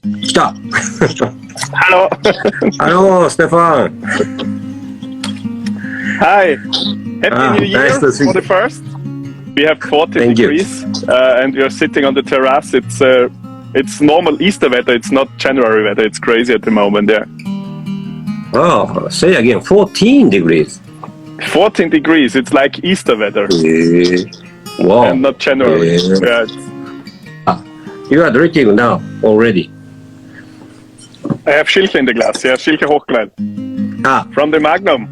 来た。Hello. Hello, Stefan. Hi. Happy New Year nice to see for the first. We have 40 degrees and we are sitting on the terrace. It's normal Easter weather. It's not January weather. It's crazy at the moment. Yeah. Oh, say again. 14 degrees. 14 degrees. It's like Easter weather. Wow. And not January. Yeah. You are drinking now already. I have Schilke in the glass. Yeah, Schilke Hochklein. From the Magnum.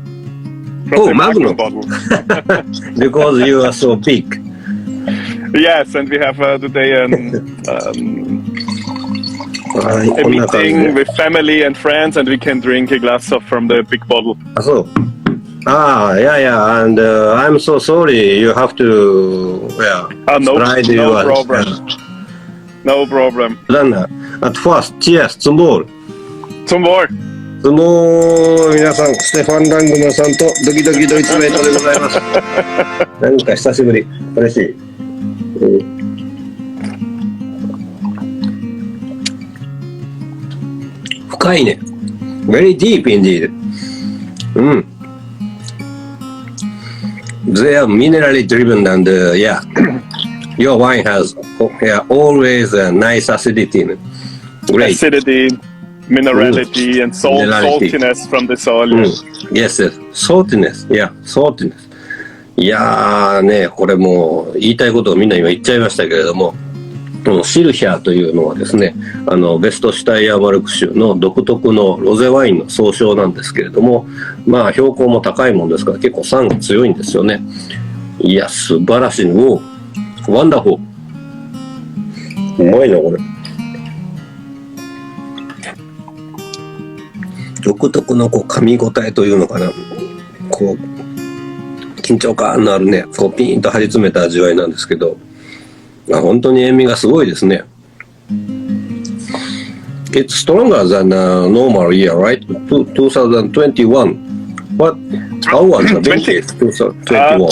From the Magnum bottle. Because you are so big. Yes, and we have today a meeting with family and friends, and we can drink a glass from the big bottle. Yeah, and I'm so sorry. You have to no problem. No problem. At first, cheers, zum Wohl. Zum Wohl. 皆さん、ステファン・ラングマンさんとドキドキドイツメイトでございます。なんか久しぶり。嬉しい。深いね。Very deep indeed. They are minerally driven and your wine has always a nice acidity. Great. Acidity, minerality, and saltiness from the soil. Yes, saltiness. Yeah, saltiness. いやーね、これもう言いたいことをみんな今言っちゃいましたけれども、このシルヒャーというのはですね、ベストシュタイヤーマルク州の独特のロゼワインの総称なんですけれども、まあ標高も高いもんですから結構酸が強いんですよね。いや、素晴らしい。ワンダフォー。うまいな、これ。独特の噛み応えというのかな。緊張感のあるね、ピーンと張り詰めた味わいなんですけど、本当に塩味がすごいですね。It's stronger than a normal year, right? 2021. How was the vintage 2021?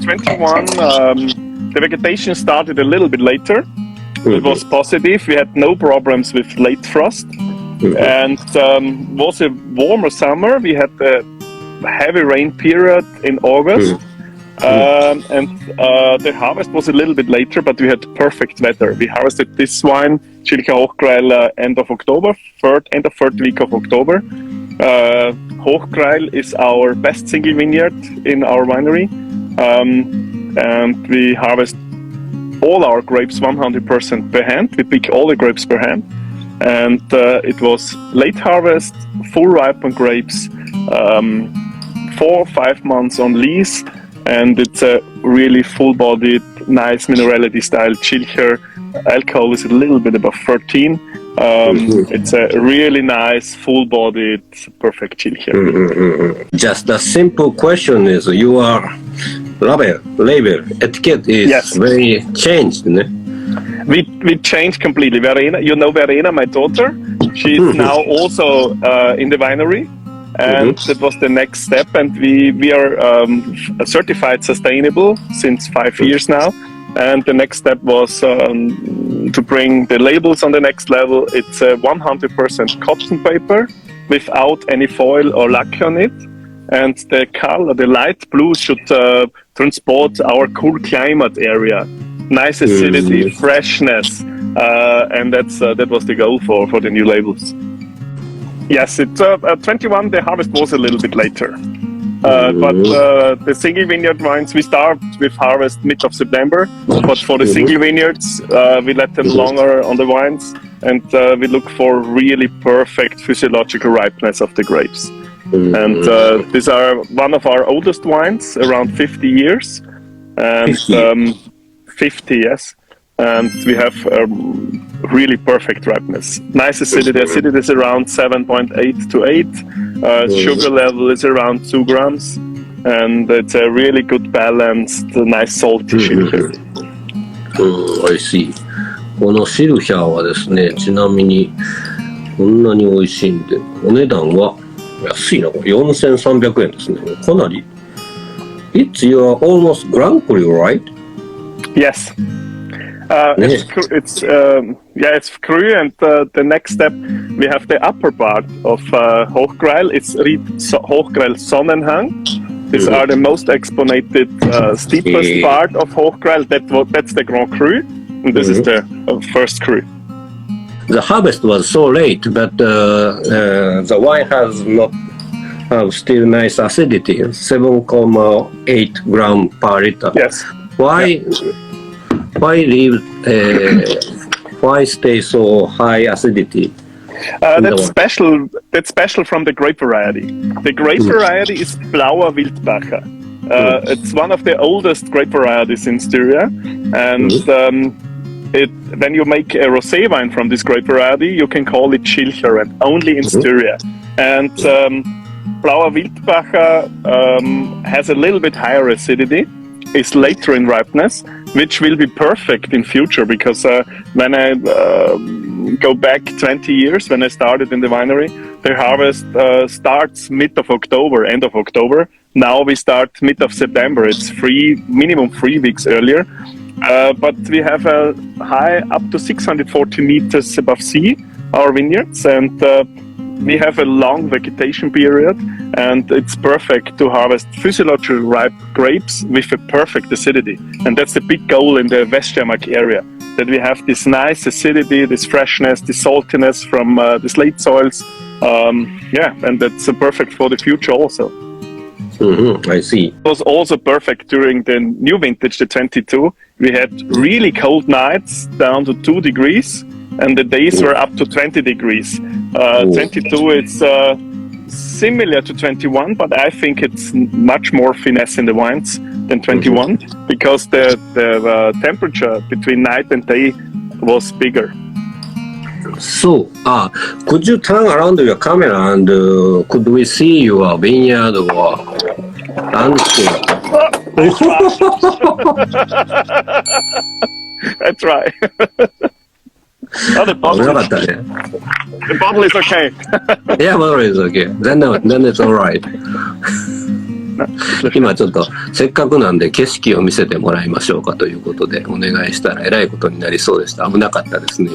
21, the vegetation started a little bit later. It was positive. We had no problems with late frost. And was a warmer summer. We had a heavy rain period in August. And the harvest was a little bit later, but we had perfect weather. We harvested this wine, Schilke Hochkreil, end of October, end of third week of October. Hochkreil is our best single vineyard in our winery. And we harvest all our grapes 100% per hand. We pick all the grapes per hand. And it was late harvest, full ripened grapes, 4 or 5 months on lease. And it's a really full-bodied, nice minerality style Schilcher. Alcohol is a little bit above 13. It's a really nice, full-bodied, perfect Schilcher. Just a simple question is, your label, etiquette is very changed, né? We changed completely. Verena, you know Verena, my daughter? She's now also in the winery. And that was the next step, and we are certified sustainable since 5 years now. And the next step was to bring the labels on the next level. It's a 100% cotton paper without any foil or lac on it. And the color, the light blue, should transport our cool climate area. Nice acidity, freshness, and that was the goal for the new labels. Yes, 21, the harvest was a little bit later. But the single vineyard wines, we start with harvest mid of September. But for the single vineyards, we let them longer on the vines. And we look for really perfect physiological ripeness of the grapes. And these are one of our oldest wines, around 50 years. And 50, yes. And we have really perfect ripeness. Nice acidity. Acidity is around 7.8 to 8. Sugar level is around 2 grams. And it's a really good balanced, nice salty Schilcher. I see. このシルヒャーはですね、ちなみにこんなに美味しいんで、お値段は安いな、これ4300円ですね。かなり。It's your almost Grand Cru, right? Yes. It's cru, and the next step we have the upper part of Hochgreil. It's Hochgreil Sonnenhang. These are the most exponated, steepest part of Hochgreil. That's the Grand Cru, and this is the first cru. The harvest was so late, but the wine has not have still nice acidity, 7.8 gram per liter. Yes. Why stay so high acidity? That's special. That's special from the grape variety. The grape variety is Blauer Wildbacher. It's one of the oldest grape varieties in Styria, and when you make a rosé wine from this grape variety, you can call it Schilcher, and only in Styria. And Blauer Wildbacher has a little bit higher acidity, is later in ripeness, which will be perfect in future, because when I go back 20 years, when I started in the winery, the harvest starts mid of October, end of October. Now we start mid of September. It's minimum 3 weeks earlier. But we have a high up to 640 meters above sea, our vineyards, and we have a long vegetation period, and it's perfect to harvest physiologically ripe grapes with a perfect acidity. And that's the big goal in the Weststeiermark area, that we have this nice acidity, this freshness, this saltiness from the slate soils. And that's perfect for the future also. I see. It was also perfect during the new vintage, the 22. We had really cold nights down to 2 degrees, and the days were up to 20 degrees. 22, it's similar to 21, but I think it's much more finesse in the wines than 21, because the temperature between night and day was bigger. So, could you turn around your camera and could we see your vineyard or landscape? That's right. Oh, the bottle is okay. Yeah, bottle is okay. Then it's alright. 今ちょっとせっかくなんで景色を見せてもらいましょうかということでお願いしたらえらいことになりそうでした。危なかったですね。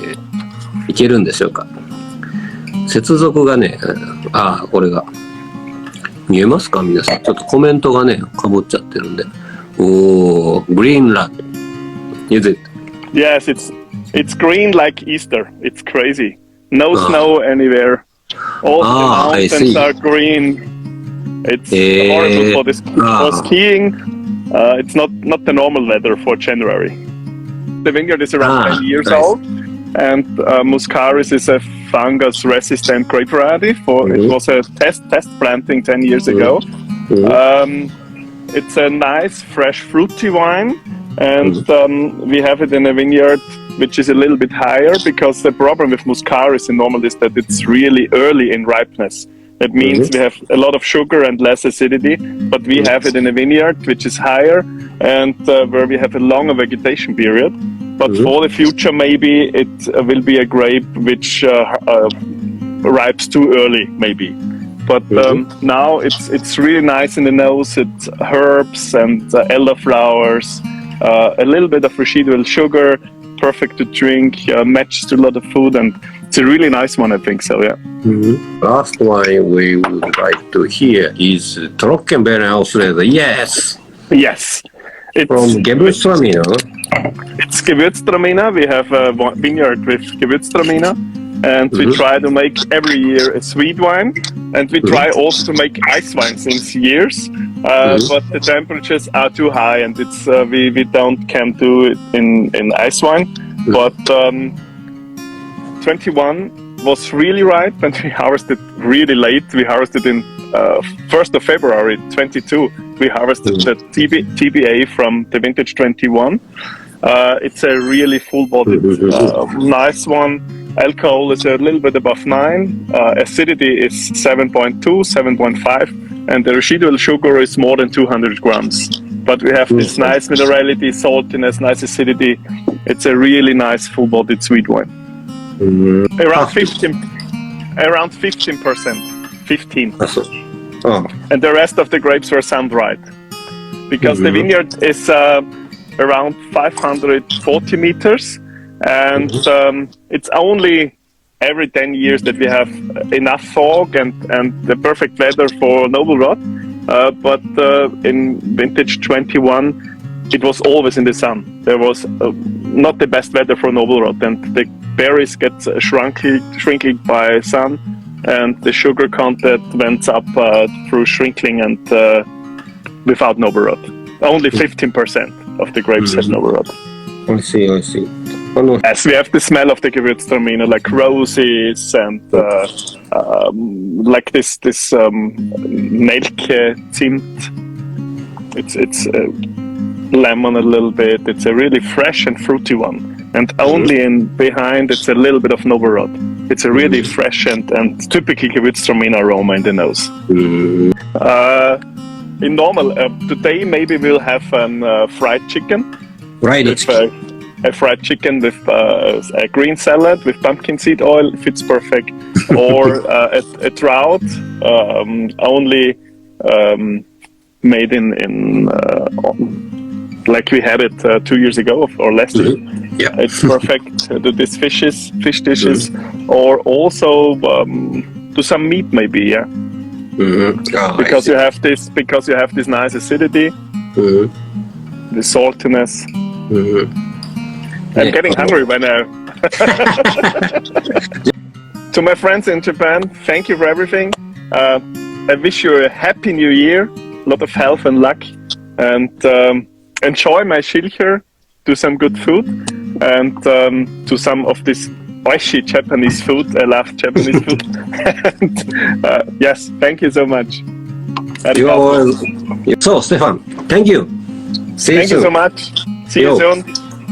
いけるんでしょうか。接続がね、これが見えますか皆さん。ちょっとコメントがねかぶっちゃってるんで。Greenland. Is it? Yes, it's green like Easter. It's crazy. No snow anywhere. All the mountains are green. It's horrible for skiing. It's not the normal weather for January. The vineyard is around 10 years old, and Muscaris is a fungus-resistant grape variety. It was a test planting 10 years ago. It's a nice, fresh, fruity wine, and we have it in a vineyard which is a little bit higher, because the problem with Muscaris in normal is that it's really early in ripeness. That means we have a lot of sugar and less acidity, but we have it in a vineyard which is higher, and where we have a longer vegetation period. But for the future, maybe it will be a grape which ripes too early, maybe. But now it's really nice in the nose. It's herbs and elderflowers, a little bit of residual sugar, perfect to drink, matches to a lot of food, and it's a really nice one, I think so, yeah. Last one we would like to hear is Trockenberry Auslese. Yes! Yes. It's from Gewürztraminer. It's Gewürztraminer. We have a vineyard with Gewürztraminer, and we try to make every year a sweet wine, and we try also to make ice wine since years, but the temperatures are too high, and it's we can't do it in ice wine. But 21 was really ripe, and we harvested really late. We harvested in 1st of February 22. We harvested the TBA from the vintage 21. It's a really full-bodied, nice one. Alcohol is a little bit above 9. Acidity is 7.2, 7.5, and the residual sugar is more than 200 grams. But we have this nice minerality, saltiness, nice acidity. It's a really nice full-bodied sweet wine. Around 15%. 15. And the rest of the grapes were sun-dried. Because the vineyard is around 540 meters, and it's only every 10 years that we have enough fog and the perfect weather for noble rot. But in vintage 21, it was always in the sun. There was not the best weather for noble rot, and the berries get shrinking by sun, and the sugar content went up through shrinkling and without noble rot. Only 15% of the grapes have noble rot. I see. As we have the smell of the Gewürztraminer, like roses and like this Nelke Zimt. It's lemon a little bit. It's a really fresh and fruity one. And only behind it's a little bit of noble rot. It's a really fresh and typical Gewürztraminer aroma in the nose. In normal, today maybe we'll have a fried chicken. A fried chicken with a green salad with pumpkin seed oil fits perfect, or a trout only made in like we had it 2 years ago or less. Yeah, it's perfect to these fish dishes, or also to some meat maybe. Yeah, because you have this nice acidity, the saltiness. I'm getting hungry by now. To my friends in Japan, thank you for everything. I wish you a happy new year, a lot of health and luck, and enjoy my Shilcher, do some good food, and do some of this oishi Japanese food. I love Japanese food. And, yes, thank you so much. So, Stefan, thank you. See you soon. Thank you so much. See you soon.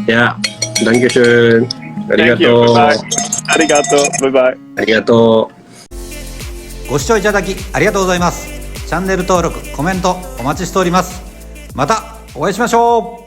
Yeah. Dankeschön. Thank you. Bye-bye. Arigato. Bye-bye. ありがとう。ご視聴いただきありがとうございます。チャンネル登録、コメントお待ちしております。またお会いしましょう。